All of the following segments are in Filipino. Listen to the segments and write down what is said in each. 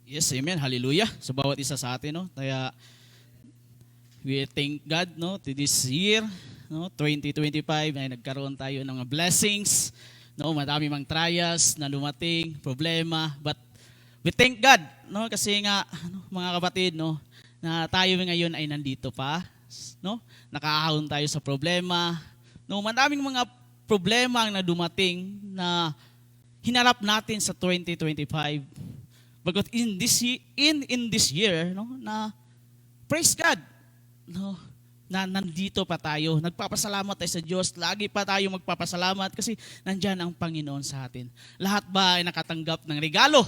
Yes, amen. Hallelujah. Sa bawat isa sa atin, no? Kaya we thank God, no, to this year, no, 2025 ay nagkaroon tayo ng mga blessings, no, madami mang trials na dumating, problema, but we thank God, no, kasi nga mga kapatid, no, na tayo ngayon ay nandito pa, no? Nakahahon tayo sa problema, no, madaming mga problema ang na dumating na hinarap natin sa 2025. But in this year, no, na praise God, no, na nandito pa tayo. Nagpapasalamat tayo sa Diyos. Lagi pa tayo magpapasalamat kasi nandiyan ang Panginoon sa atin. Lahat ba ay nakatanggap ng regalo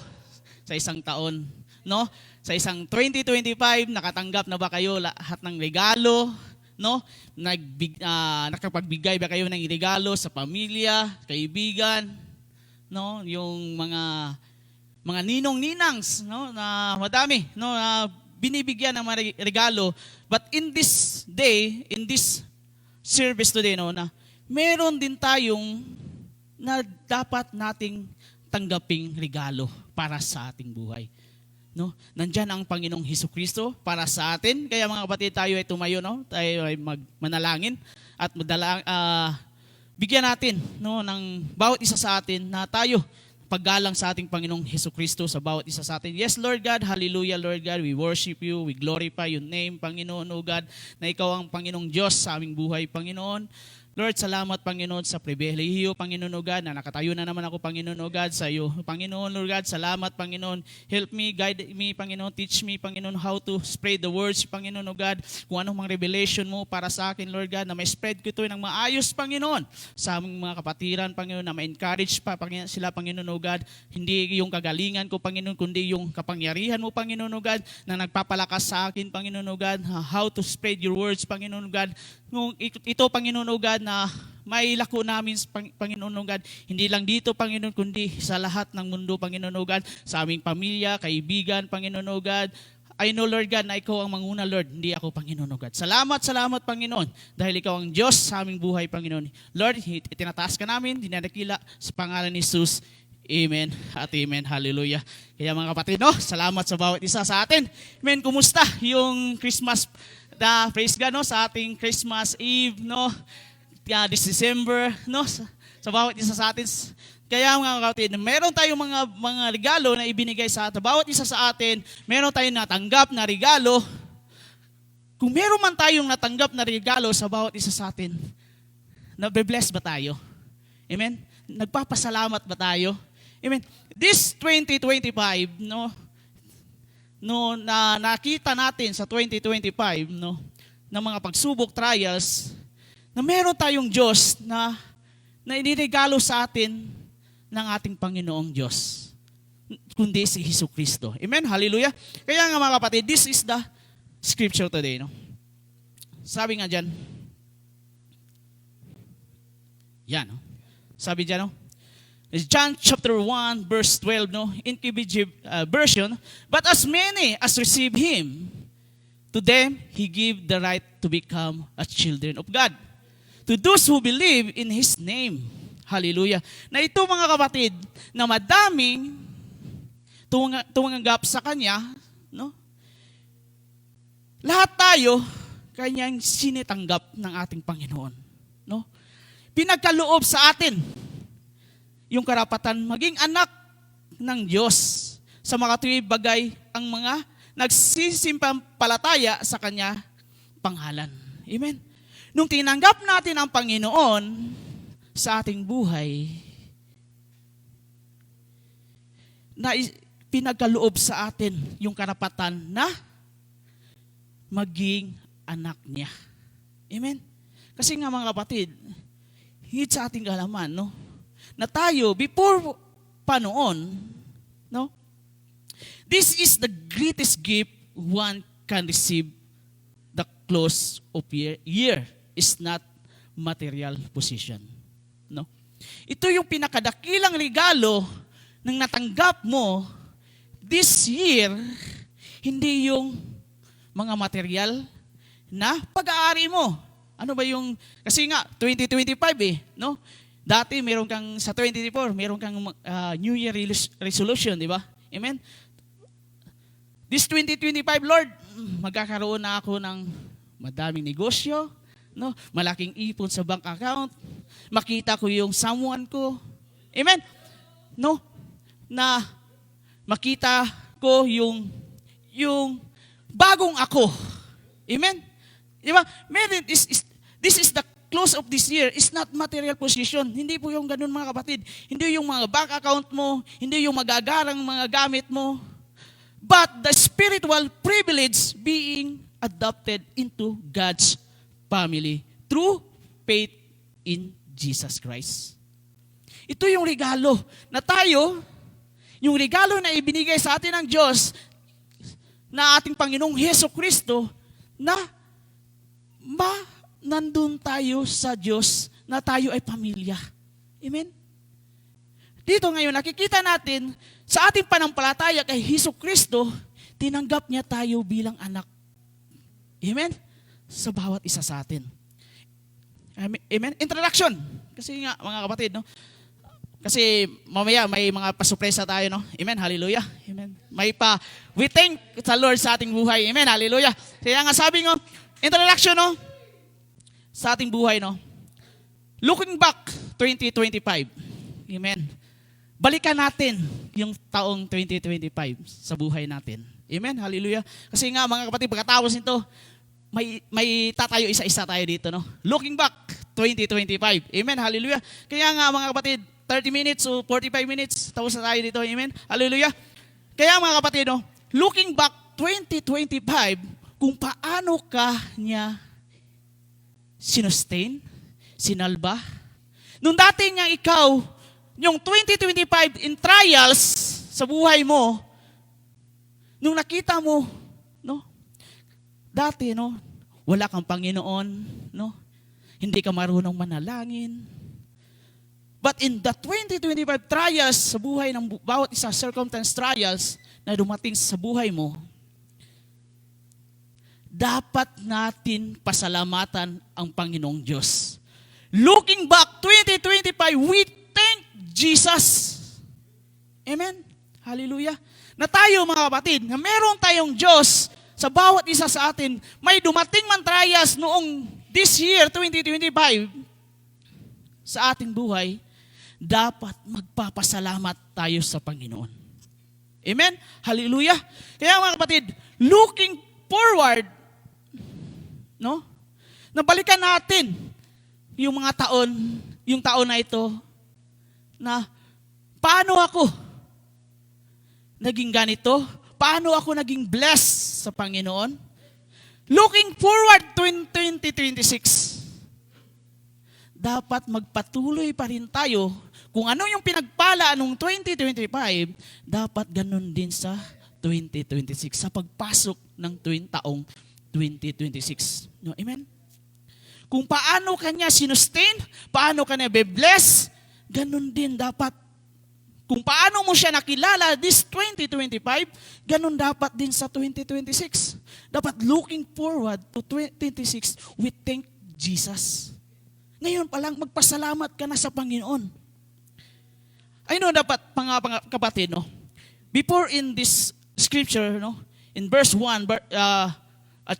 sa isang taon, no? Sa isang 2025, nakatanggap na ba kayo lahat ng regalo, no? Nakapagbigay ba kayo ng regalo sa pamilya, kaibigan, no? Yung mga ninong-ninangs, no, na madami, no, na binibigyan ng mga regalo. But in this day, in this service today, no, na meron din tayong na dapat nating tanggaping regalo para sa ating buhay. No? Nandiyan ang Panginoong Hesukristo para sa atin. Kaya mga kapatid, tayo ay tumayo, no? Tayo ay manalangin at bigyan natin, no, ng bawat isa sa atin na tayo paggalang sa ating Panginoong Hesukristo sa bawat isa sa atin. Yes, Lord God, hallelujah, Lord God, we worship you, we glorify your name, Panginoon, O God, na ikaw ang Panginoong Diyos sa aming buhay, Panginoon. Lord, salamat, Panginoon, sa pribilehiyo, Panginoon, O God, na nakatayo na naman ako, Panginoon, O God, sa iyo. Panginoon, Lord God, salamat, Panginoon. Help me, guide me, Panginoon. Teach me, Panginoon, how to spread the words, Panginoon, O God. Kung anong mga revelation mo para sa akin, Lord God, na may spread ko ito ng maayos, Panginoon, sa aming mga kapatiran, Panginoon, na ma-encourage pa sila, Panginoon, O God. Hindi yung kagalingan ko, Panginoon, kundi yung kapangyarihan mo, Panginoon, O God, na nagpapalakas sa akin, Panginoon, O God, how to spread your words, Panginoon, O God. Ito, Panginoon, O God, na may lako namin, Panginoon, O God, hindi lang dito, Panginoon, kundi sa lahat ng mundo, Panginoon, O God, sa aming pamilya, kaibigan, Panginoon, O God. I know, Lord God, na ikaw ang manguna, Lord, hindi ako, Panginoon, O God. Salamat, Panginoon, dahil ikaw ang Diyos sa aming buhay, Panginoon. Lord, itinataas ka namin, dinadakila sa pangalan ni Jesus. Amen at amen. Hallelujah. Kaya mga kapatid, no, salamat sa bawat isa sa atin. Amen. Kumusta yung Christmas? Praise God, no, sa ating Christmas Eve, no, this December, no, sa bawat isa sa atin. Kaya mga kapatid, meron tayong mga regalo na ibinigay sa atin. Bawat isa sa atin, meron tayong natanggap na regalo. Kung meron man tayong natanggap na regalo sa bawat isa sa atin, nabe-bless ba tayo? Amen? Nagpapasalamat ba tayo? Amen. This 2025, no, na nakita natin sa 2025, no, ng mga pagsubok, trials, na meron tayong Diyos na iniregalo sa atin ng ating Panginoong Diyos, kundi si Hesukristo. Amen? Hallelujah. Kaya nga mga kapatid, this is the scripture today, no? Sabi nga dyan, yan, no? Sabi dyan, no? John chapter 1 verse 12, no, in KBG version, but as many as receive him, to them he gave the right to become a children of God. To those who believe in his name. Hallelujah. Na ito mga kapatid, na madaming tumanggap sa kanya, no? Lahat tayo kanyang sinitanggap ng ating Panginoon, no? Pinagkaloob sa atin yung karapatan maging anak ng Diyos sa mga tuwing bagay ang mga nagsisimpalataya sa Kanya pangalan. Amen. Nung tinanggap natin ang Panginoon sa ating buhay, na pinagkaloob sa atin yung karapatan na maging anak niya. Amen. Kasi nga mga kapatid, higit sa ating kalaman, no, na tayo, before pa noon, no? This is the greatest gift one can receive. The close of year is not material possession. No? Ito yung pinakadakilang regalo ng natanggap mo this year, hindi yung mga material na pag-aari mo. Ano ba yung, kasi nga, 2025 no? Dati meron kang sa 2024, meron kang New Year resolution, di ba? Amen? This 2025, Lord, magkakaroon na ako ng madaming negosyo, no? Malaking ipon sa bank account, makita ko yung someone ko. Amen? No? Na makita ko yung bagong ako. Amen? Di ba? This is the close of this year. It's not material possession. Hindi po yung ganun, mga kapatid. Hindi yung mga bank account mo, hindi yung magagarang mga gamit mo, but the spiritual privilege being adopted into God's family through faith in Jesus Christ. Ito yung regalo na tayo, yung regalo na ibinigay sa atin ng Diyos, na ating Panginoong Heso Kristo, na nandun tayo sa Diyos, na tayo ay pamilya. Amen? Dito ngayon, nakikita natin, sa ating panampalataya kay Heso Kristo, tinanggap niya tayo bilang anak. Amen? Sa bawat isa sa atin. Amen? Introduction. Kasi nga, mga kapatid, no? Kasi mamaya may mga pasurpresa tayo, no? Amen? Hallelujah. Amen. We thank the Lord sa ating buhay. Amen? Hallelujah. Kaya nga sabi ngo, introduction, no? Sa ating buhay, no? Looking back, 2025. Amen. Balikan natin yung taong 2025 sa buhay natin. Amen? Hallelujah. Kasi nga, mga kapatid, pagkatapos nito, may tatayo isa-isa tayo dito, no? Looking back, 2025. Amen? Hallelujah. Kaya nga, mga kapatid, 30 minutes o 45 minutes, tapos na tayo dito. Amen? Hallelujah. Kaya mga kapatid, no? Looking back, 2025, kung paano ka niya sinustain, sinalba. Nung dati nga ikaw, yung 2025 in trials sa buhay mo, nung nakita mo, no? Dati, no? Wala kang Panginoon, no? Hindi ka marunong manalangin. But in the 2025 trials sa buhay ng bawat isa, circumstance trials na dumating sa buhay mo, dapat natin pasalamatan ang Panginoong Diyos. Looking back, 2025, we thank Jesus. Amen? Hallelujah. Na tayo, mga kapatid, na meron tayong Diyos sa bawat isa sa atin, may dumating man trials noong this year, 2025, sa ating buhay, dapat magpapasalamat tayo sa Panginoon. Amen? Hallelujah. Kaya mga kapatid, looking forward, no? Nabalikan natin yung mga taon, yung taon na ito, na paano ako naging ganito? Paano ako naging blessed sa Panginoon? Looking forward to 2026, dapat magpatuloy pa rin tayo. Kung ano yung pinagpala nung 2025, dapat ganun din sa 2026, sa pagpasok ng taong 2026. No, amen? Kung paano kanya sinustain, paano kanya be-bless, ganun din dapat. Kung paano mo siya nakilala this 2025, ganun dapat din sa 2026. Dapat looking forward to 2026, we thank Jesus. Ngayon pa lang, magpasalamat ka na sa Panginoon. I know dapat, kapatid, no? Before in this scripture, no? In verse 1,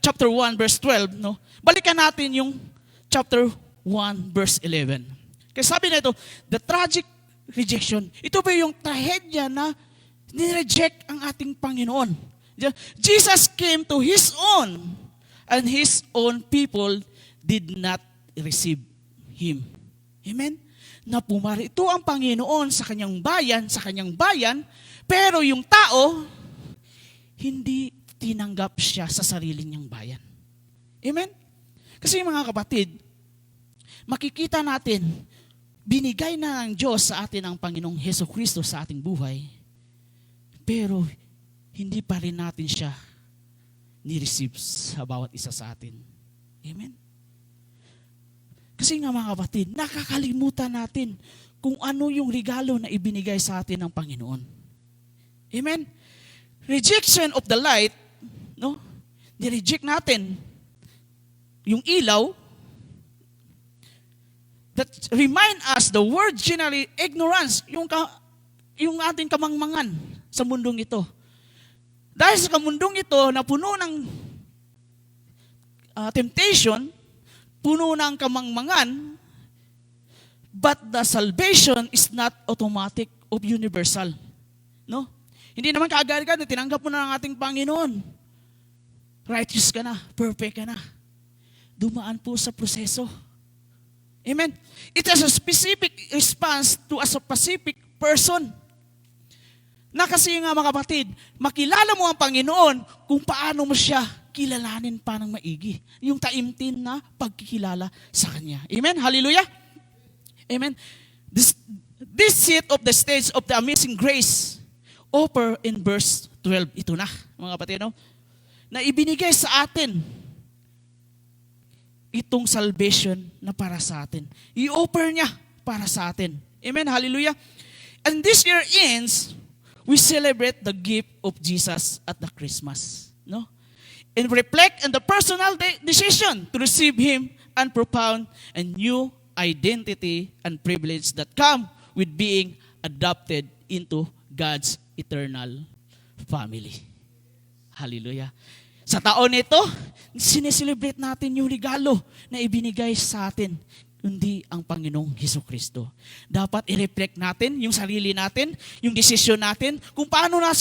chapter 1, verse 12, no? Balikan natin yung chapter 1, verse 11. Kasi sabi na ito, the tragic rejection. Ito ba yung trahedya na nireject ang ating Panginoon? Jesus came to His own, and His own people did not receive Him. Amen? Na pumarito ang Panginoon sa kanyang bayan, pero yung tao, hindi tinanggap siya sa sarili niyang bayan. Amen? Kasi mga kapatid, makikita natin, binigay na ng Diyos sa atin ang Panginoong Heso Kristo sa ating buhay, pero hindi pa rin natin siya ni-receive sa bawat isa sa atin. Amen? Kasi nga mga kapatid, nakakalimutan natin kung ano yung regalo na ibinigay sa atin ng Panginoon. Amen? Rejection of the light, no? Ni-reject natin yung ilaw that remind us the word generally ignorance, yung ating kamangmangan sa mundong ito. Dahil sa kamundong ito na puno ng temptation, puno ng kamangmangan, but the salvation is not automatic of universal. No? Hindi naman kaagad-agad na tinanggap mo na ng ating Panginoon. Righteous ka na, perfect ka na. Dumaan po sa proseso. Amen? It has a specific response to a specific person. Na kasi nga mga kapatid, makilala mo ang Panginoon kung paano mo siya kilalanin pa ng maigi. Yung taimtim na pagkikilala sa Kanya. Amen? Hallelujah? Amen? This set of the stage of the amazing grace offer in verse 12. Ito na, mga kapatid, no? Na ibinigay sa atin itong salvation na para sa atin. I-offer niya para sa atin. Amen? Hallelujah? And this year ends, we celebrate the gift of Jesus at the Christmas. No? And reflect on the personal decision to receive Him and propound a new identity and privilege that come with being adopted into God's eternal family. Hallelujah. Sa taon ito, sineselebrate natin yung regalo na ibinigay sa atin, kundi ang Panginoong Hesukristo. Dapat i-reflect natin yung sarili natin, yung desisyon natin, kung paano na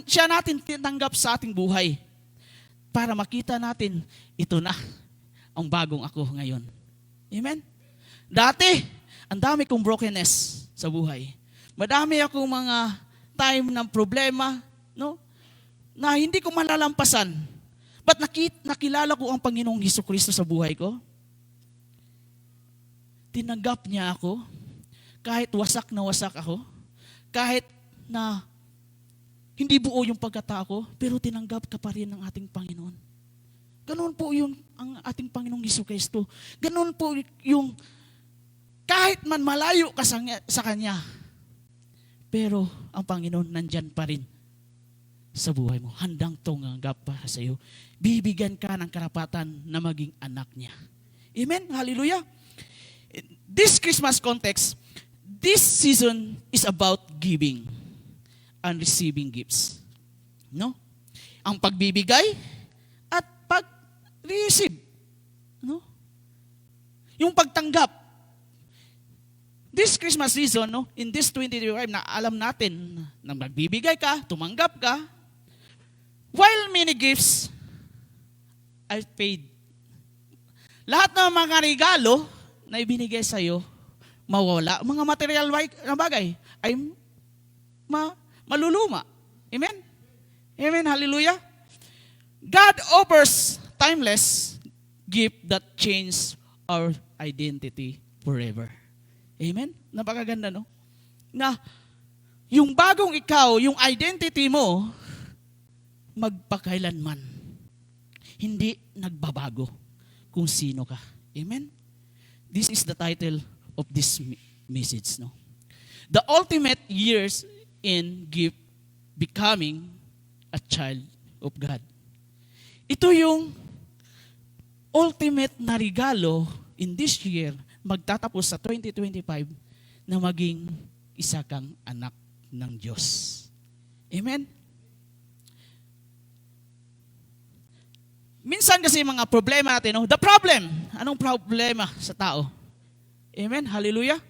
siya natin tinanggap sa ating buhay. Para makita natin, ito na ang bagong ako ngayon. Amen? Dati, ang dami kong brokenness sa buhay. Madami akong mga time ng problema, no? Na hindi ko malalampasan. But nakilala ko ang Panginoong Hesukristo sa buhay ko. Tinanggap niya ako, kahit wasak na wasak ako, kahit na hindi buo yung pagkatao ko, pero tinanggap ka pa rin ng ating Panginoon. Ganun po yung ang ating Panginoong Hesukristo. Ganun po yung kahit man malayo ka sa Kanya, pero ang Panginoon nandyan pa rin sa buhay mo. Handang tumanggap para sa iyo. Bibigyan ka ng karapatan na maging anak niya. Amen? Hallelujah! This Christmas context, this season is about giving and receiving gifts. No? Ang pagbibigay at pag-receive. No? Yung pagtanggap. This Christmas season, no, in this 2025, na alam natin na magbibigay ka, tumanggap ka, while many gifts are paid. Lahat ng mga regalo na ibinigay sa iyo, mawala. Mga material na bagay ay maluluma. Amen? Amen, hallelujah. God offers timeless gift that change our identity forever. Amen? Napakaganda, no? Na yung bagong ikaw, yung identity mo, magpakailanman. Hindi nagbabago kung sino ka. Amen? This is the title of this message, no? The ultimate years in gift becoming a child of God. Ito yung ultimate na regalo in this year, magtatapos sa 2025, na maging isa kang anak ng Diyos. Amen? Minsan kasi mga problema natin, no? The problem. Anong problema sa tao? Amen? Hallelujah?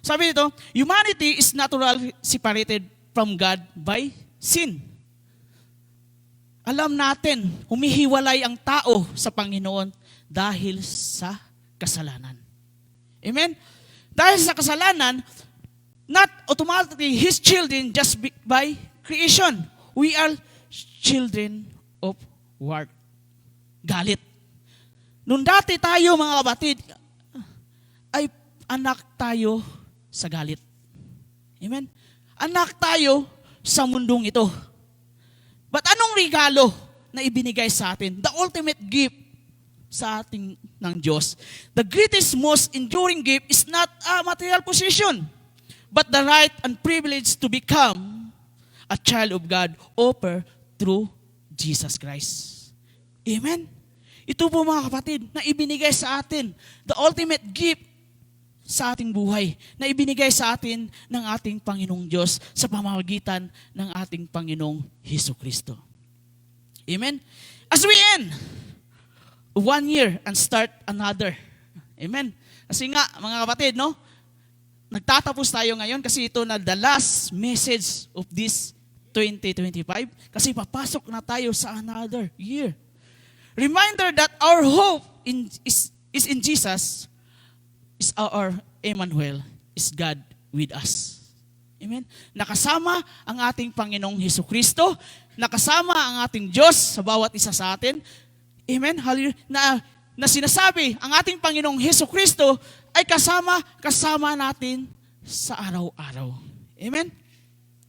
Sabi dito, humanity is naturally separated from God by sin. Alam natin, humihiwalay ang tao sa Panginoon dahil sa kasalanan. Amen? Dahil sa kasalanan, not automatically His children just by creation. We are children of wrath. Galit. Nung dati tayo, mga kapatid, ay anak tayo sa galit. Amen? Anak tayo sa mundong ito. But anong regalo na ibinigay sa atin? The ultimate gift sa ating ng Diyos. The greatest, most enduring gift is not a material possession, but the right and privilege to become a child of God offered through Jesus Christ. Amen? Ito po mga kapatid, na ibinigay sa atin, the ultimate gift sa ating buhay, na ibinigay sa atin ng ating Panginoong Diyos sa pamamagitan ng ating Panginoong Hesukristo. Amen? As we end 1 year and start another. Amen? Kasi nga, mga kapatid, no? Nagtatapos tayo ngayon kasi ito na the last message of this 2025. Kasi papasok na tayo sa another year. Reminder that our hope is in Jesus, is our Emmanuel, is God with us. Amen? Nakasama ang ating Panginoong Hesukristo, nakasama ang ating Diyos sa bawat isa sa atin. Amen? Hallelujah. Na sinasabi, ang ating Panginoong Hesukristo ay kasama natin sa araw-araw. Amen?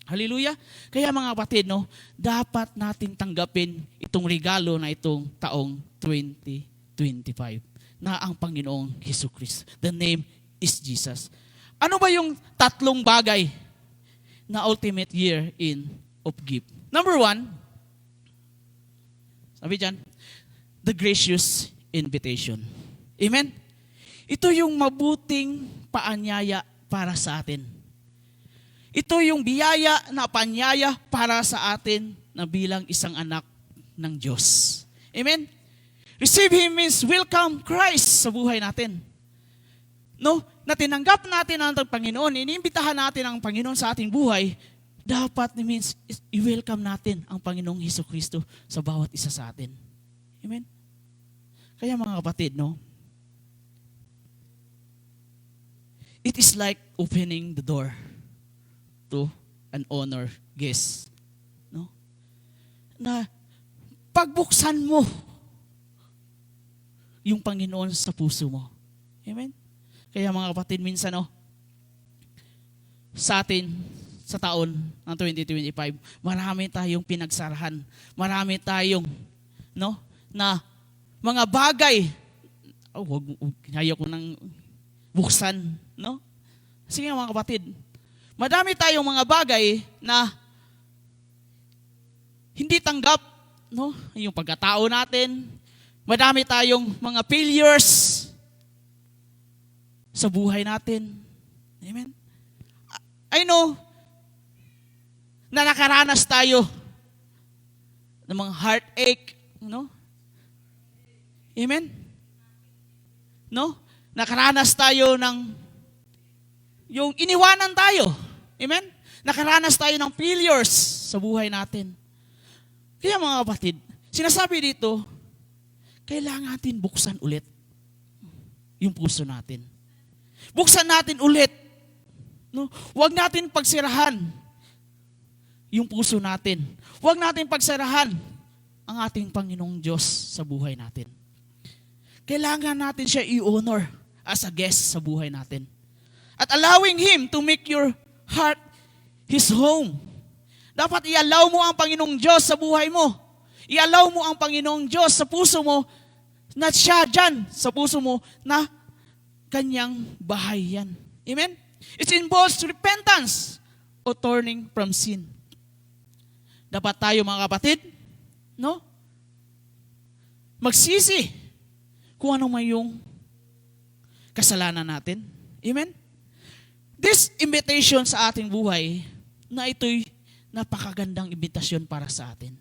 Hallelujah. Kaya mga kapatid, no, dapat nating tanggapin itong regalo na itong taong 2025 na ang Panginoong Hesukristo. The name is Jesus. Ano ba yung tatlong bagay na ultimate year of gift? Number 1, sabi dyan, the gracious invitation. Amen? Ito yung mabuting paanyaya para sa atin. Ito yung biyaya na paanyaya para sa atin na bilang isang anak ng Diyos. Amen? Receive Him means welcome Christ sa buhay natin. No? Na tinanggap natin ang Panginoon, iniimbitahan natin ang Panginoon sa ating buhay, dapat means i-welcome natin ang Panginoong Hesukristo sa bawat isa sa atin. Amen? Kaya mga kapatid, no? It is like opening the door to an honored guest. No? Na pagbuksan mo yung Panginoon sa puso mo. Amen? Kaya mga kapatid, minsan, no, sa atin, sa taon ng 2025, marami tayong pinagsarahan. Marami tayong, no, na mga bagay, kaya ko nang buksan, no? Sige mga kapatid, madami tayong mga bagay na hindi tanggap, no? Yung pagkatao natin, madami tayong mga failures sa buhay natin. Amen? I know na nakaranas tayo ng mga heartache, no? Amen? No? Nakaranas tayo ng yung iniwanan tayo. Amen? Nakaranas tayo ng failures sa buhay natin. Kaya mga kapatid, sinasabi dito, kailangan natin buksan ulit yung puso natin. Buksan natin ulit. No? Huwag natin pagsirahan yung puso natin. Huwag natin pagsirahan ang ating Panginoong Diyos sa buhay natin. Kailangan natin siya i-honor as a guest sa buhay natin. At allowing Him to make your heart His home. Dapat i-allow mo ang Panginoong Diyos sa buhay mo. I-allow mo ang Panginoong Diyos sa puso mo na siya dyan sa puso mo na kanyang bahay yan. Amen? It involves repentance o turning from sin. Dapat tayo mga kapatid, no? Magsisi kung ano may yung kasalanan natin. Amen? This invitation sa ating buhay na ito'y napakagandang invitasyon para sa atin.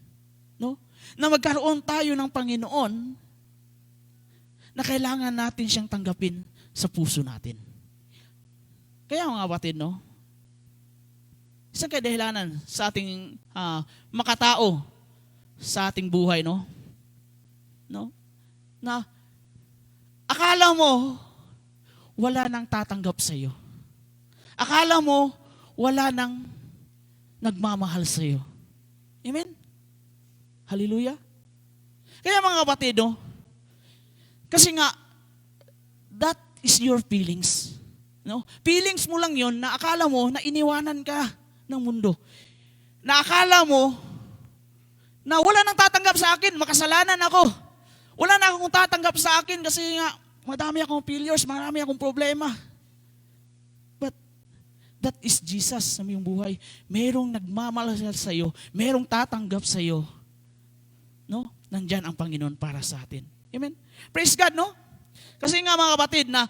No? Na magkaroon tayo ng Panginoon na kailangan natin siyang tanggapin sa puso natin. Kaya mga kapatid, no? Isang kadahilanan sa ating makatao sa ating buhay, no? No? Na akala mo wala nang tatanggap sa iyo. Akala mo wala nang nagmamahal sa iyo. Amen? Hallelujah? Kaya mga kapatid, no? Kasi nga, that is your feelings. No? Feelings mo lang yon na akala mo na iniwanan ka ng mundo. Na akala mo na wala nang tatanggap sa akin, makasalanan ako. Wala na akong tatanggap sa akin kasi nga madami akong failures, marami akong problema. But that is Jesus sa iyong buhay. Merong nagmamalasal sa iyo, merong tatanggap sa iyo. No? Nandyan ang Panginoon para sa atin. Amen? Praise God, no? Kasi nga mga kapatid, na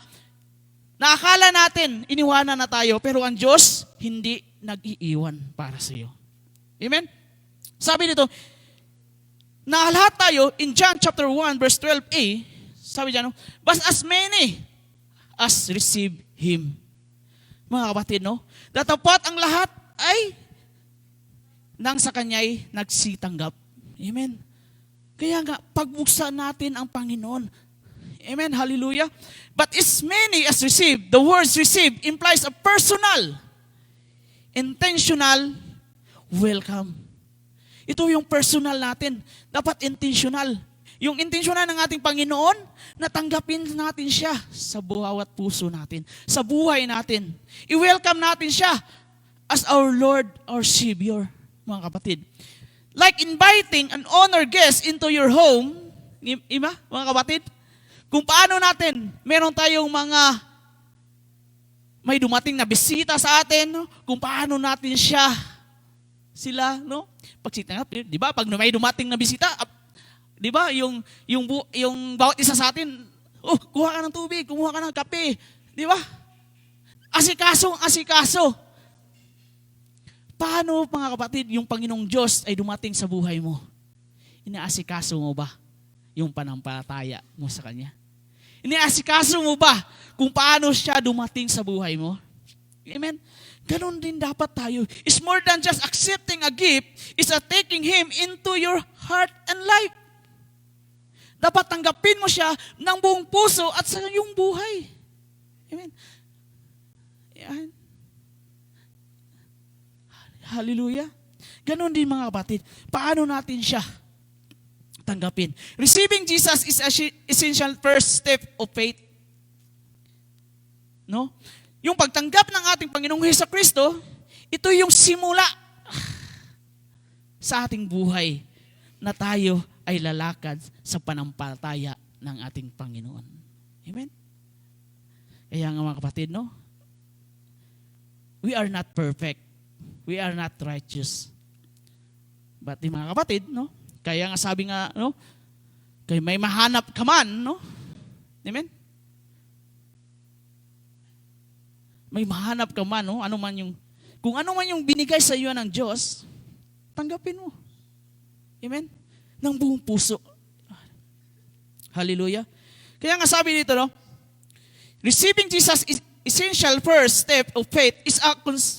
akala natin, iniwanan na tayo, pero ang Diyos, hindi nag-iiwan para sa iyo. Amen? Sabi dito, na lahat tayo, in John chapter 1, verse 12a, sabi dyan, but as many as receive Him. Mga kapatid, no? Datapat ang lahat ay nang sa Kanya'y nagsitanggap. Amen. Kaya nga, pagbuksan natin ang Panginoon. Amen. Hallelujah. But as many as receive, the words receive implies a personal, intentional welcome. Ito yung personal natin. Dapat intentional. Yung intentional ng ating Panginoon, natanggapin natin siya sa bawat puso natin, sa buhay natin. I-welcome natin siya as our Lord, our Savior, mga kapatid. Like inviting an honored guest into your home, mga kapatid, kung paano natin, meron tayong may dumating na bisita sa atin, no? Kung paano natin sila, no? Di ba, pag may dumating na bisita, di ba, yung bawat isa sa atin, kuha ka ng tubig, kumuha ka ng kape, di ba? Asikaso. Paano, mga kapatid, yung Panginoong Diyos ay dumating sa buhay mo? Inaasikaso mo ba yung panampalataya mo sa Kanya? Inaasikaso mo ba kung paano siya dumating sa buhay mo? Amen? Ganon din dapat tayo. It's more than just accepting a gift, it's a taking Him into your heart and life. Dapat tanggapin mo siya ng buong puso at sa iyong buhay. Amen? Amen? Hallelujah. Ganon din, mga kapatid. Paano natin siya tanggapin? Receiving Jesus is essential first step of faith. No? Yung pagtanggap ng ating Panginoong Hesukristo, ito yung simula sa ating buhay na tayo ay lalakad sa panampalataya ng ating Panginoon. Amen? Kaya nga, mga kapatid, no? We are not perfect. We are not righteous. But mga kapatid, no? Kaya nga sabi nga, no? Kaya may mahanap ka man, no? Amen? May mahanap ka man, no? Kung ano man yung binigay sa iyo ng Diyos, tanggapin mo. Amen? Ng buong puso. Hallelujah. Kaya nga sabi dito, no? Receiving Jesus is essential first step of faith is a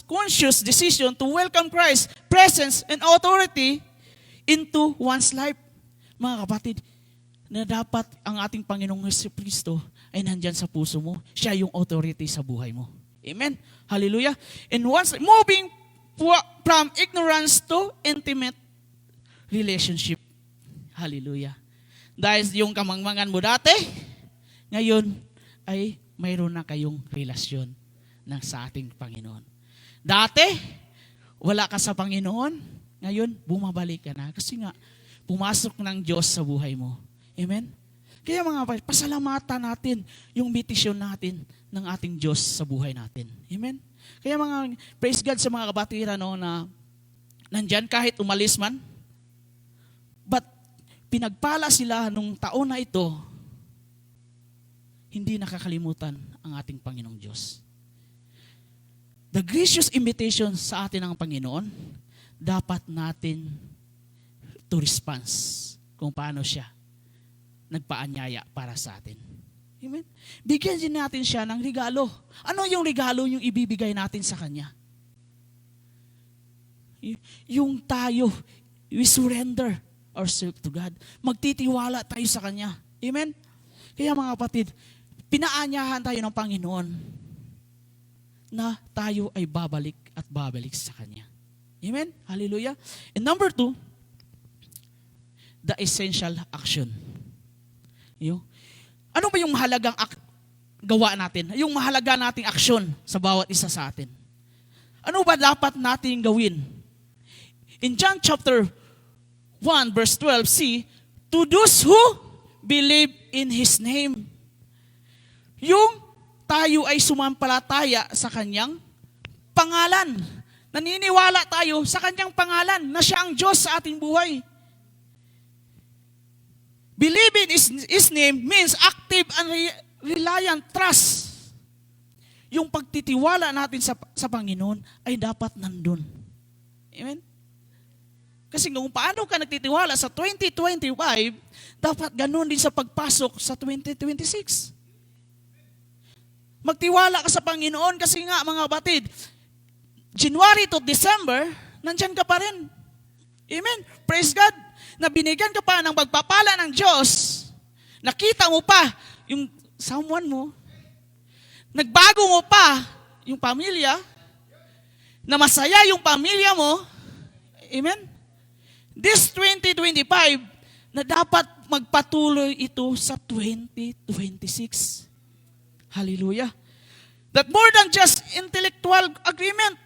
conscious decision to welcome Christ's presence and authority into one's life. Mga kapatid, na dapat ang ating Panginoong Jesucristo ay nandyan sa puso mo. Siya yung authority sa buhay mo. Amen? Hallelujah. And once moving from ignorance to intimate relationship. Hallelujah. Dahil yung kamangmangan mo dati, ngayon ay mayroon na kayong relasyon sa ating Panginoon. Dati, wala ka sa Panginoon. Ngayon, bumabalik ka na. Kasi nga, pumasok ng Diyos sa buhay mo. Amen? Kaya mga kapatid, pasalamatan natin yung bitisyon natin ng ating Diyos sa buhay natin. Amen? Kaya praise God sa mga kabatiran, no, na nandyan kahit umalis man, but pinagpala sila nung taon na ito, hindi nakakalimutan ang ating Panginoong Diyos. The gracious invitation sa atin ng Panginoon, dapat natin to response kung paano siya nagpaanyaya para sa atin. Amen? Bigyan din natin siya ng regalo. Ano yung regalo yung ibibigay natin sa Kanya? Yung tayo, we surrender ourselves to God. Magtitiwala tayo sa Kanya. Amen? Kaya mga kapatid, pinaanyahan tayo ng Panginoon na tayo ay babalik at babalik sa Kanya. Amen? Hallelujah. And number 2, the essential action. Ano ba yung mahalagang gawa natin? Yung mahalaga nating aksyon sa bawat isa sa atin. Ano ba dapat natin gawin? In John chapter 1 verse 12, to those who believe in His name. Yung tayo ay sumampalataya sa Kanyang pangalan. Naniniwala tayo sa Kanyang pangalan na siya ang Diyos sa ating buhay. Believing His name means active and reliant trust. Yung pagtitiwala natin sa Panginoon ay dapat nandun. Amen? Kasi kung paano ka nagtitiwala sa 2025, dapat ganun din sa pagpasok sa 2026. Magtiwala ka sa Panginoon kasi nga mga batid, January to December, nandyan ka pa rin. Amen. Praise God. Na binigyan ka pa ng pagpapala ng Diyos. Nakita mo pa yung someone mo. Nagbago mo pa yung pamilya. Na masaya yung pamilya mo. Amen. This 2025, na dapat magpatuloy ito sa 2026. Hallelujah. That more than just intellectual agreement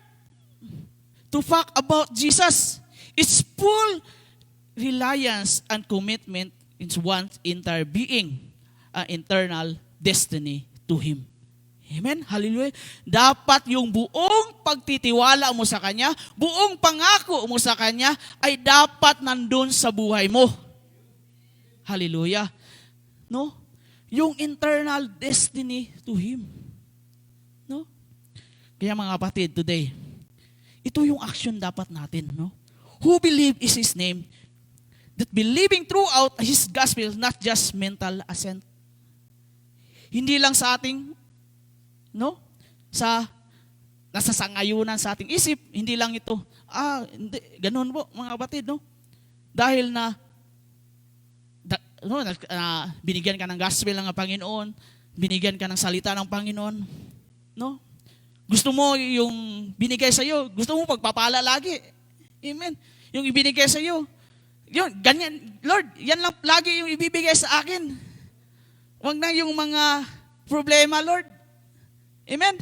to fact about Jesus, it's full reliance and commitment in one's entire being, internal destiny to Him. Amen? Hallelujah. Dapat yung buong pagtitiwala mo sa Kanya, buong pangako mo sa Kanya, ay dapat nandun sa buhay mo. Hallelujah. No? Yung internal destiny to Him. No? Kaya mga kapatid, today, ito yung action dapat natin. No? Who believe is His name, that believing throughout His gospel, not just mental assent. Hindi lang sa ating, no? Nasa sangayunan sa ating isip, hindi lang ito. Hindi, ganun po, mga kapatid, no? Dahil binigyan ka ng gospel ng Panginoon, binigyan ka ng salita ng Panginoon, no? Gusto mo yung binigay sa iyo, gusto mo pagpapala lagi. Amen. Yung ibinigay sa iyo, yun, ganyan, Lord, yan lang lagi yung ibibigay sa akin. Huwag na yung mga problema, Lord. Amen.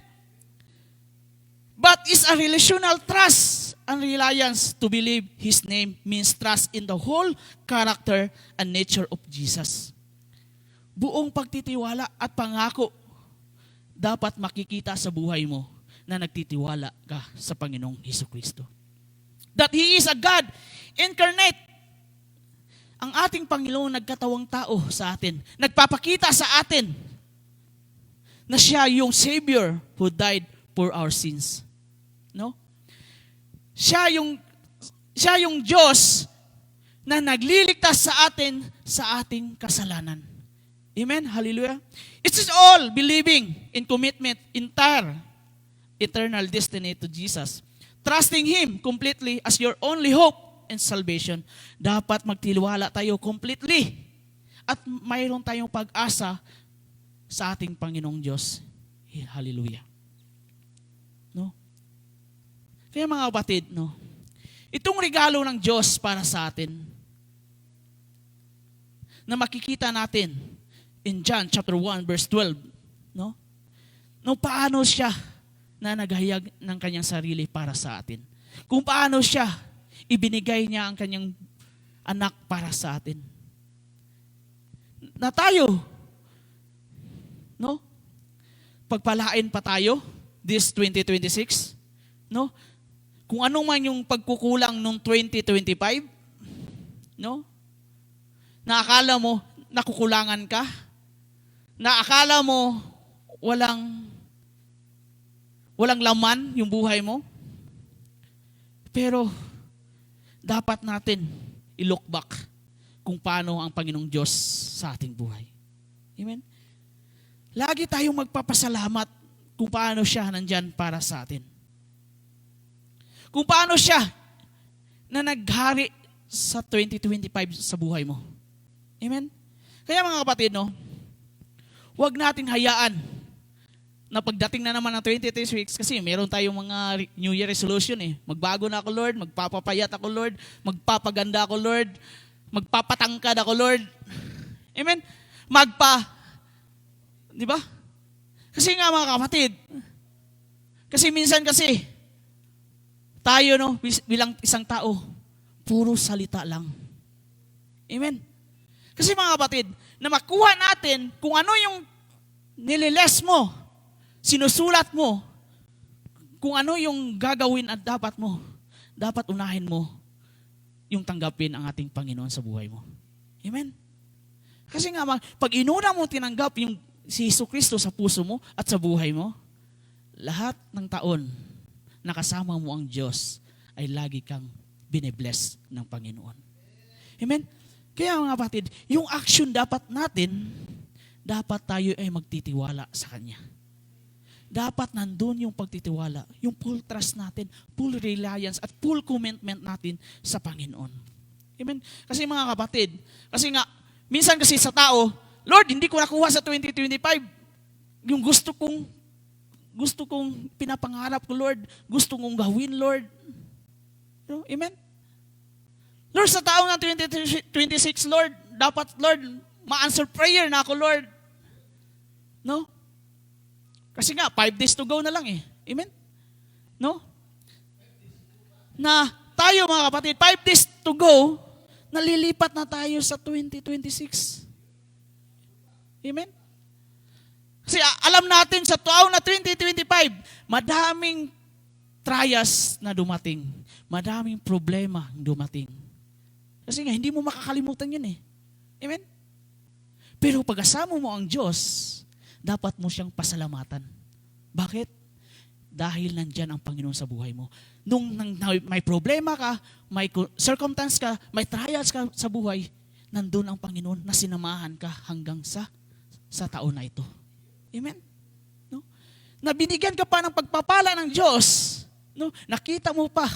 But it's a relational trust and reliance to believe His name means trust in the whole character and nature of Jesus. Buong pagtitiwala at pangako dapat makikita sa buhay mo na nagtitiwala ka sa Panginoong Hesukristo. That He is a God incarnate. Ang ating Panginoon nagkatawang tao sa atin. Nagpapakita sa atin na Siya yung Savior who died for our sins. No? Siya yung Diyos na nagliligtas sa atin sa ating kasalanan. Amen? Hallelujah. It is all believing in commitment, entire, eternal destiny to Jesus. Trusting Him completely as your only hope and salvation. Dapat magtitiwala tayo completely at mayroon tayong pag-asa sa ating Panginoong Diyos. Hallelujah. No? Kaya mga kapatid, no? Itong regalo ng Diyos para sa atin na makikita natin in John chapter 1 verse 12, no? No, paano siya na naghayag ng kanyang sarili para sa atin. Kung paano siya ibinigay niya ang kanyang anak para sa atin. Na tayo, no? Pagpalain pa tayo this 2026, no? Kung ano man yung pagkukulang nung 2025, no? Na akala mo nakukulangan ka, na akala mo walang laman yung buhay mo. Pero dapat natin i-look back kung paano ang Panginoong Diyos sa ating buhay. Amen? Lagi tayong magpapasalamat kung paano siya nandyan para sa atin. Kung paano siya na naghari sa 2025 sa buhay mo. Amen? Kaya mga kapatid, no, huwag nating hayaan na pagdating na naman ng 2026, kasi meron tayong mga New Year resolution eh. Magbago na ako, Lord. Magpapapayat ako, Lord. Magpapaganda ako, Lord. Magpapatangkad ako, Lord. Amen? Di ba? Kasi nga mga kapatid, kasi minsan kasi, tayo no, bilang isang tao, puro salita lang. Amen? Kasi mga kapatid, na makuha natin kung ano yung nililes mo, sinusulat mo, kung ano yung gagawin at dapat unahin mo yung tanggapin ang ating Panginoon sa buhay mo. Amen? Kasi nga, pag inuna mo tinanggap yung si Hesukristo sa puso mo at sa buhay mo, lahat ng taon, nakasama mo ang Diyos, ay lagi kang binibless ng Panginoon. Amen? Kaya mga kapatid, yung action dapat tayo ay magtitiwala sa Kanya. Dapat nandun yung pagtitiwala, yung full trust natin, full reliance at full commitment natin sa Panginoon. Amen? Kasi mga kapatid, minsan kasi sa tao, Lord, hindi ko nakuha sa 2025 yung gusto kong pinapangarap ko, Lord. Gusto kong gawin, Lord. Amen? Lord, sa taong ng 2026, Lord, dapat, Lord, ma-answer prayer na ako, Lord. No? Kasi 5 days to go na lang eh. Amen? No? Na tayo mga kapatid, 5 days to go, nalilipat na tayo sa 2026. Amen? Kasi alam natin sa taong na 2025, madaming trials na dumating. Madaming problema dumating. Kasi hindi mo makakalimutan yun eh. Amen? Pero pag-asama mo ang Diyos, dapat mo siyang pasalamatan. Bakit? Dahil nandyan ang Panginoon sa buhay mo. Nung may problema ka, may circumstance ka, may trials ka sa buhay, nandun ang Panginoon na sinamahan ka hanggang sa taon na ito. Amen? No? Na binigyan ka pa ng pagpapala ng Diyos. No? Nakita mo pa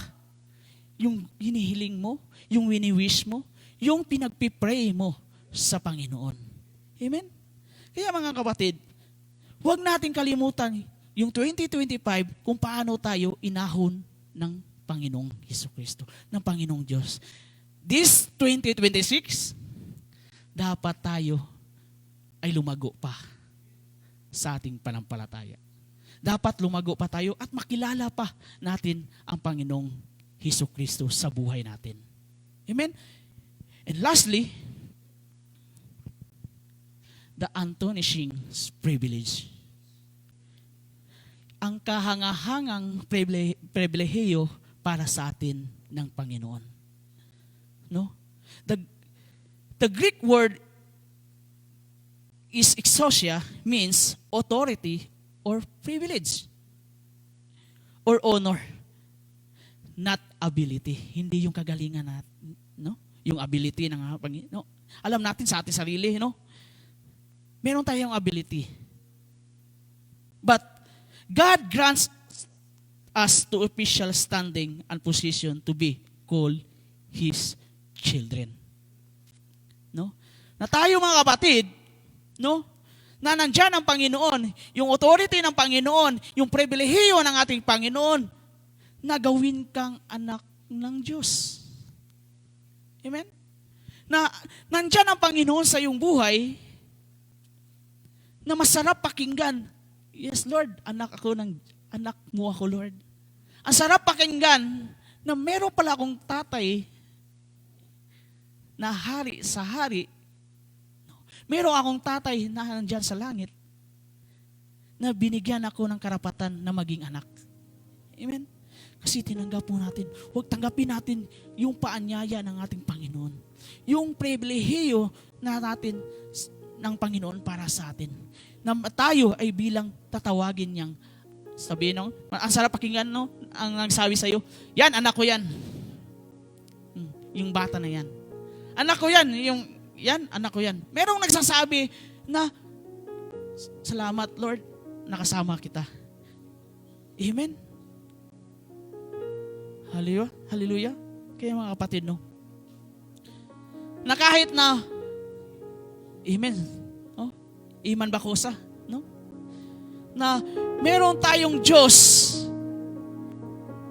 yung hinihiling mo, yung wini-wish mo, yung pinagpipray mo sa Panginoon. Amen? Kaya mga kapatid, huwag natin kalimutan yung 2025 kung paano tayo inahon ng Panginoong Hesukristo, ng Panginoong Diyos. This 2026, dapat tayo ay lumago pa sa ating panampalataya. Dapat lumago pa tayo at makilala pa natin ang Panginoong Hesukristo sa buhay natin. Amen? And lastly, the astonishing privilege. Ang kahangahangang pribilehiyo para sa atin ng Panginoon. No? The Greek word is exousia, means authority or privilege or honor, not ability. Hindi yung kagalingan natin, no? Yung ability ng Panginoon. No? Alam natin sa ating sarili, no? Meron tayong ability. But God grants us to official standing and position to be called His children. No? Na tayo mga kapatid, no? Na nandyan ang Panginoon, yung authority ng Panginoon, yung pribilehiyo ng ating Panginoon, na gawin kang anak ng Diyos. Amen? Na nandyan ang Panginoon sa iyong buhay, na masarap pakinggan. Yes, Lord, anak mo ako, Lord. Ang sarap pakinggan na meron pala akong tatay na hari sa hari. Meron akong tatay na nandyan sa langit na binigyan ako ng karapatan na maging anak. Amen? Kasi tinanggap po natin. Huwag tanggapin natin yung paanyaya ng ating Panginoon. Yung pribilehiyo na natin ng Panginoon para sa atin. Na tayo ay bilang tatawagin niyang, sabihin nyo, ang sarap pakinggan, no? Ang nagsabi sa'yo, yan, anak ko yan. Yung bata na yan. Anak ko yan, yan, anak ko yan. Merong nagsasabi na, salamat Lord, nakasama kita. Amen? Hallelujah? Hallelujah? Kaya mga kapatid, no? Na kahit na, amen, no? Iman Bacosa, no? Na meron tayong Diyos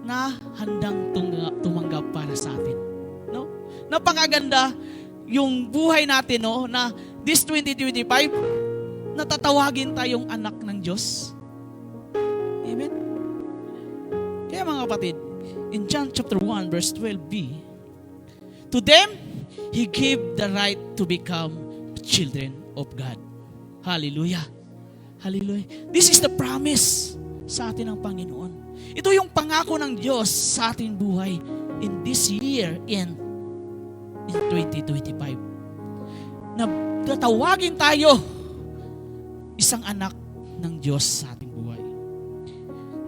na handang tumanggap para sa atin. No? Napakaganda yung buhay natin, no, na this 2025 natatawagin tayong anak ng Diyos. Amen. Kaya mga kapatid, in John chapter 1 verse 12b, to them He gave the right to become children of God. Hallelujah. Hallelujah. This is the promise sa atin ng Panginoon. Ito yung pangako ng Diyos sa ating buhay in this year in 2025. Na tatawagin tayo isang anak ng Diyos sa ating buhay.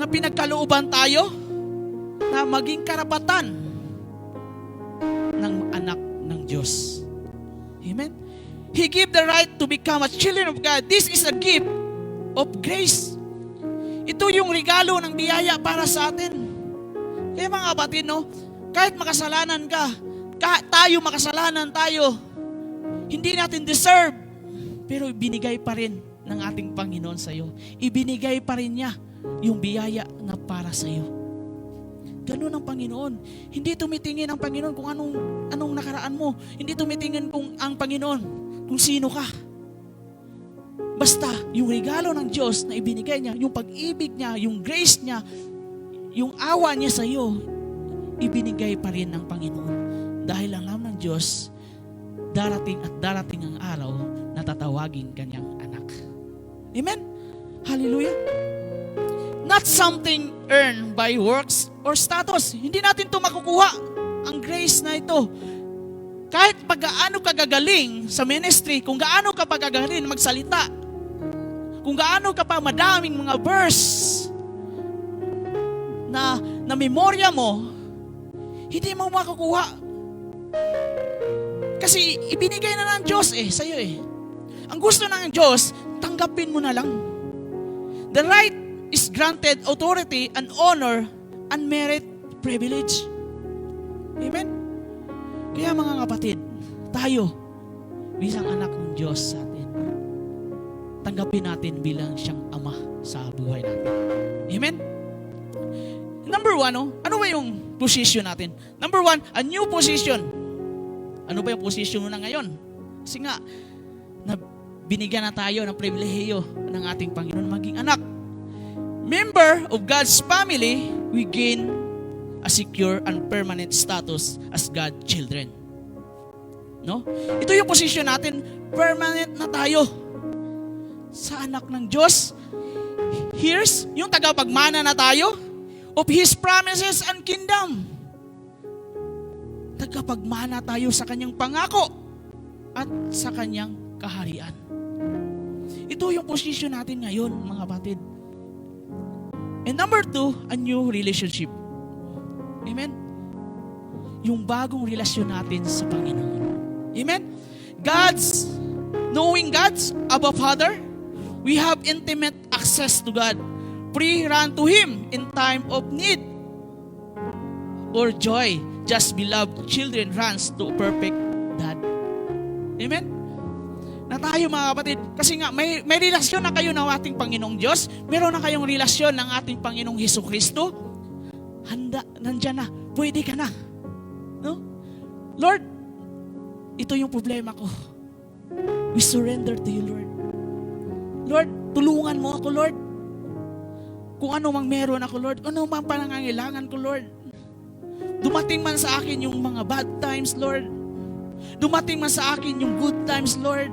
Na pinagkalooban tayo na maging karapatan Diyos. Amen? He gave the right to become a children of God. This is a gift of grace. Ito yung regalo ng biyaya para sa atin. Kaya mga kapatid, no, kahit makasalanan ka, makasalanan tayo, hindi natin deserve, pero ibinigay pa rin ng ating Panginoon sa iyo. Ibinigay pa rin niya yung biyaya na para sa iyo. Ganun ang Panginoon. Hindi tumitingin ang Panginoon kung anong nakaraan mo. Hindi tumitingin ang Panginoon kung sino ka. Basta yung regalo ng Diyos na ibinigay niya, yung pag-ibig niya, yung grace niya, yung awa niya sa iyo, ibinigay pa rin ng Panginoon. Dahil alam ng Diyos, darating at darating ang araw na tatawagin kanyang anak. Amen? Hallelujah! Not something earned by works or status. Hindi natin ito makukuha, ang grace na ito. Kahit pag gaano ka gagaling sa ministry, kung gaano ka pagagaling magsalita, kung gaano ka pa madaming mga verse na memorya mo, hindi mo makukuha. Kasi ibinigay na ng Diyos sa iyo . Ang gusto ng Diyos, tanggapin mo na lang. The right is granted authority and honor and merit privilege. Amen? Kaya mga kapatid, tayo, bilang anak ng Diyos sa atin, tanggapin natin bilang siyang ama sa buhay natin. Amen? Number 1, ano ba yung position natin? Number 1, a new position. Ano ba yung position mo na ngayon? Kasi nga, binigyan na tayo ng pribilehiyo ng ating Panginoon maging anak. Member of God's family, we gain a secure and permanent status as God's children. No? Ito yung position natin, permanent na tayo sa anak ng Diyos. Here's yung tagapagmana na tayo of His promises and kingdom. Tagapagmana tayo sa kanyang pangako at sa kanyang kaharian. Ito yung position natin ngayon, mga kapatid. And number 2, a new relationship. Amen? Yung bagong relasyon natin sa Panginoon. Amen? Knowing God's Abba Father, we have intimate access to God. Free run to Him in time of need or joy. Just beloved children runs to perfect dad. Amen? Na tayo mga kapatid, kasi nga may relasyon na kayo ng ating Panginoong Diyos, meron na kayong relasyon ng ating Panginoong Hesukristo, handa, nandyan na, pwede ka na. No? Lord, ito yung problema ko. We surrender to you, Lord. Lord, tulungan mo ako, Lord. Kung ano mang meron ako, Lord, ano mang pangangailangan ko, Lord. Dumating man sa akin yung mga bad times, Lord. Dumating man sa akin yung good times, Lord.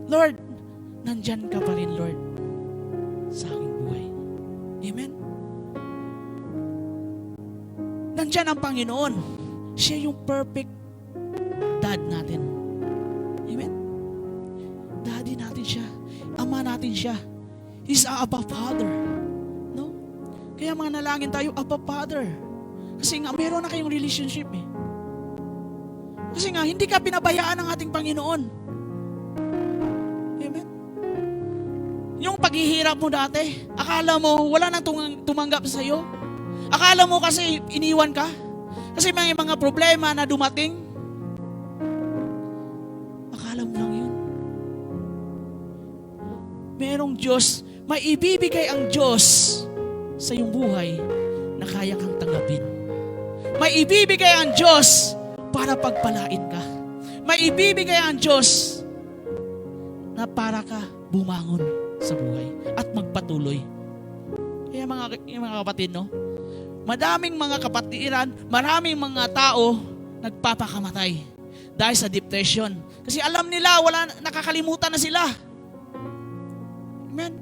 Lord, nandyan ka pa rin, Lord, sa aking buhay. Amen? Nandyan ang Panginoon. Siya yung perfect dad natin. Amen? Daddy natin siya. Ama natin siya. He's our Abba Father. No? Kaya mga nalangin tayo, Abba Father. Kasi nga, meron na kayong relationship . Kasi nga, hindi ka pinabayaan ng ating Panginoon. Amen? Yung paghihirap mo dati, akala mo wala nang tumanggap sa iyo. Akala mo kasi iniwan ka. Kasi may mga problema na dumating. Akala mo lang yun. Merong Diyos, may ibibigay ang Diyos sa iyong buhay na kaya kang tanggapin. May ibibigay ang Diyos para pagpalain ka. May ibibigay ang Diyos na para ka bumangon sa buhay at magpatuloy. Kaya mga kapatid, no? Madaming mga kapatiran, maraming mga tao nagpapakamatay dahil sa depression. Kasi alam nila, nakakalimutan na sila. Amen?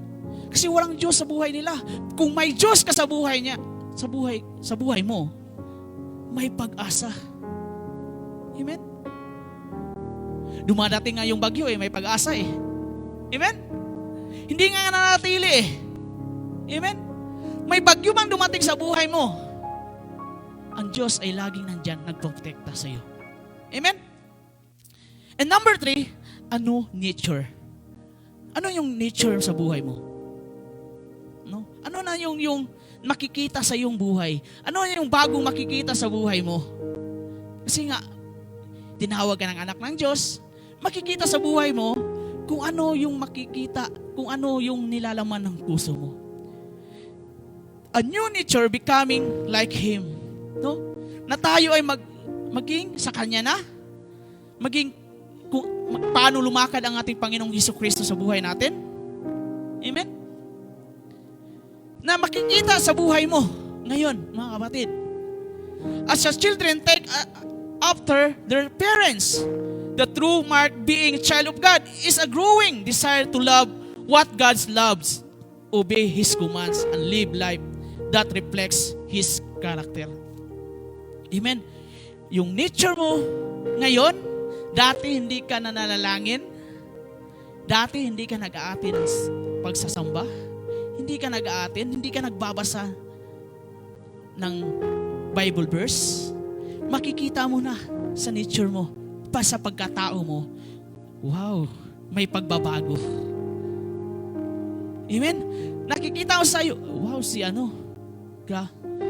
Kasi walang Diyos sa buhay nila. Kung may Diyos ka sa buhay niya, sa buhay mo, may pag-asa. Amen? Dumadating nga yung bagyo may pag-asa Amen? Hindi nga nanatili Amen? May bagyo mang dumating sa buhay mo, ang Diyos ay laging nandyan, nagprotekta sa iyo. Amen? And number 3, ano nature? Ano yung nature sa buhay mo? No? Ano na yung makikita sa iyong buhay? Ano na yung bagong makikita sa buhay mo? Kasi nga, tinawag ka ng anak ng Diyos, makikita sa buhay mo kung ano yung makikita, kung ano yung nilalaman ng puso mo. A new nature becoming like Him. No? Na tayo ay maging sa Kanya na, maging paano lumakad ang ating Panginoong Jesucristo sa buhay natin. Amen? Na makikita sa buhay mo ngayon, mga kapatid. As your children take after their parents, the true mark being a child of God is a growing desire to love what God loves, obey His commands, and live life that reflects His character. Amen? Yung nature mo ngayon, dati hindi ka nananalangin, dati hindi ka nag-aatin ng pagsasamba, hindi ka nag-aatin, hindi ka nagbabasa ng Bible verse, makikita mo na sa nature mo, pa sa pagkatao mo, wow, may pagbabago. Amen? Nakikita ko sa iyo, wow,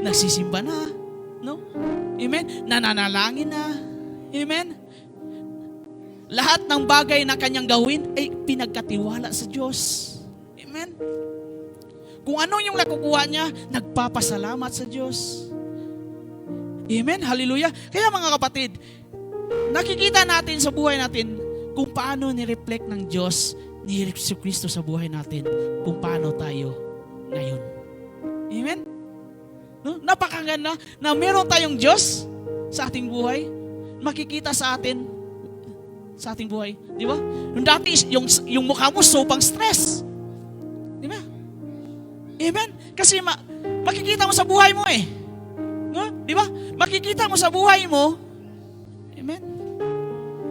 nagsisimba na, no? Amen? Nananalangin na. Amen? Lahat ng bagay na kanyang gawin ay pinagkatiwala sa Diyos. Amen? Kung ano yung nakukuha niya, nagpapasalamat sa Diyos. Amen? Hallelujah. Kaya mga kapatid, nakikita natin sa buhay natin kung paano ni-reflect ng Diyos ni Jesucristo sa buhay natin, kung paano tayo ngayon. Amen? No? Napakaganda na meron tayong Diyos sa ating buhay. Makikita sa atin sa ating buhay. Di ba? Nung dati, yung mukha mo sopang stress. Di ba? Amen? Kasi makikita mo sa buhay mo eh. No? Di ba? Makikita mo sa buhay mo. Amen?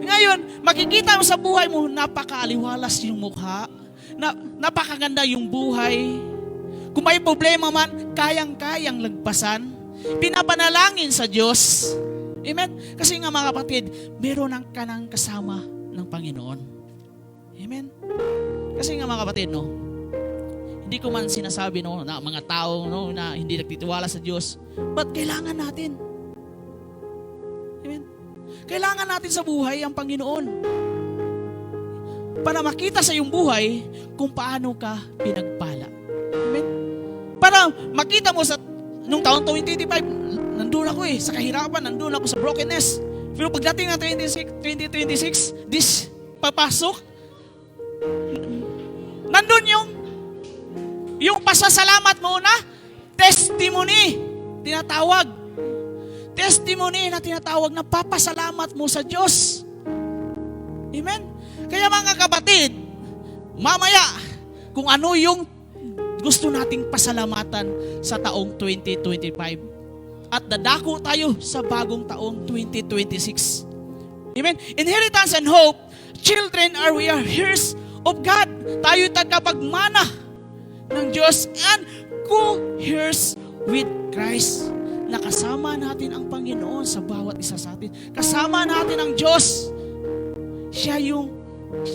Ngayon, makikita mo sa buhay mo, napakaaliwalas yung mukha. Napakaganda yung buhay. Kung may problema man, kayang-kayang lagpasan. Pinapanalangin sa Diyos. Amen? Kasi nga mga kapatid, meron ang kanang kasama ng Panginoon. Amen? Kasi nga mga kapatid, no, hindi ko man sinasabi na mga tao na hindi nagtitiwala sa Diyos, but kailangan natin. Amen? Kailangan natin sa buhay ang Panginoon. Para makita sa iyong buhay kung paano ka pinagpala. Amen? Para makita mo nung taon 2025, nandun ako sa kahirapan, nandun ako sa brokenness. Pero pagdating ng 2026, papasok, nandun yung pasasalamat mo na testimony, tinatawag. Testimony na tinatawag na papasalamat mo sa Diyos. Amen? Kaya mga kapatid, mamaya, kung ano yung gusto nating pasalamatan sa taong 2025. At dadako tayo sa bagong taong 2026. Amen? Inheritance and hope, children we are heirs of God. Tayo tagapagmana ng Diyos and co-heirs with Christ. Nakasama natin ang Panginoon sa bawat isa sa atin. Kasama natin ang Diyos. Siya yung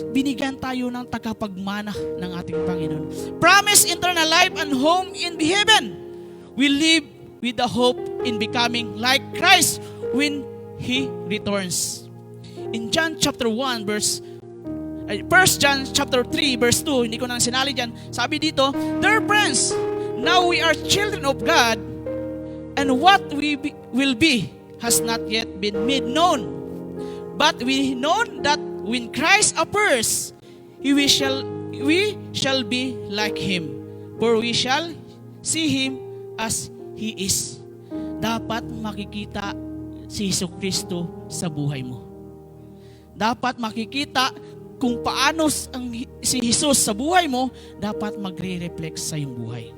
binigyan tayo ng tagapagmana ng ating Panginoon. Promise eternal life and home in the heaven. We live with the hope in becoming like Christ when He returns. In John chapter 1 1 John chapter 3 verse 2, hindi ko nang sinali dyan, sabi dito, "Dear friends, now we are children of God, and what will be has not yet been made known. But we know that when Christ appears, we shall be like Him, for we shall see Him as He is." Dapat makikita si Jesucristo sa buhay mo. Dapat makikita kung paano si Jesus sa buhay mo, dapat magre-reflect sa iyong buhay.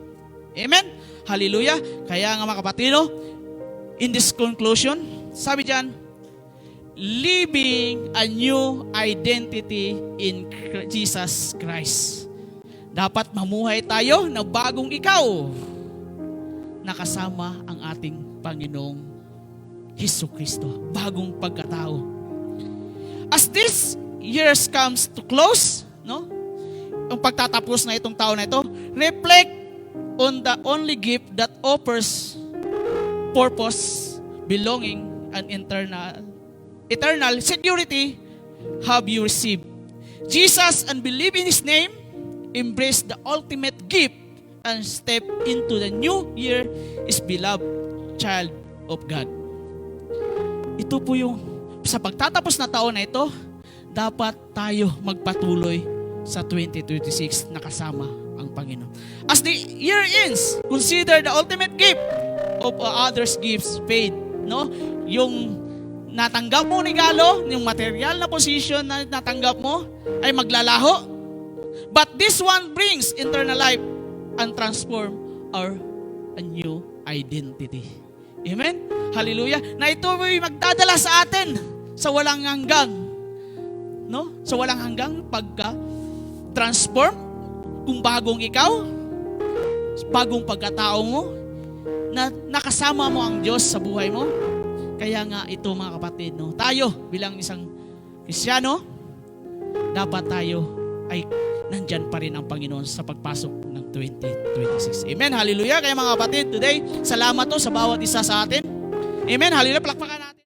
Amen? Hallelujah. Kaya nga mga kapatid, in this conclusion, sabi dyan, living a new identity in Jesus Christ. Dapat mamuhay tayo na bagong ikaw, nakasama ang ating Panginoong Hesus Kristo, bagong pagkatao. As this years comes to close, no? Ang pagtatapos na itong taon na ito, reflect on the only gift that offers purpose, belonging, and eternal security have you received. Jesus, and believe in His name, embrace the ultimate gift and step into the new year is beloved child of God. Ito po yung sa pagtatapos na taon na ito, dapat tayo magpatuloy sa 2026 na kasama ang Panginoon. As the year ends, consider the ultimate gift of others' gifts fade. No? Yung natanggap mo regalo, yung material na position na natanggap mo ay maglalaho. But this one brings eternal life and transform our a new identity. Amen? Hallelujah. Na ito ay magdadala sa atin sa walang hanggang. No? Sa walang hanggang pagka-transform kung bagong ikaw, bagong pagkatao mo, na nakasama mo ang Diyos sa buhay mo. Kaya nga ito mga kapatid, no? Tayo bilang isang Kristiyano, dapat tayo ay nandyan pa rin ang Panginoon sa pagpasok ng 2026. Amen, hallelujah. Kaya mga kapatid, today, salamat to sa bawat isa sa atin. Amen, hallelujah. Palakpakan natin.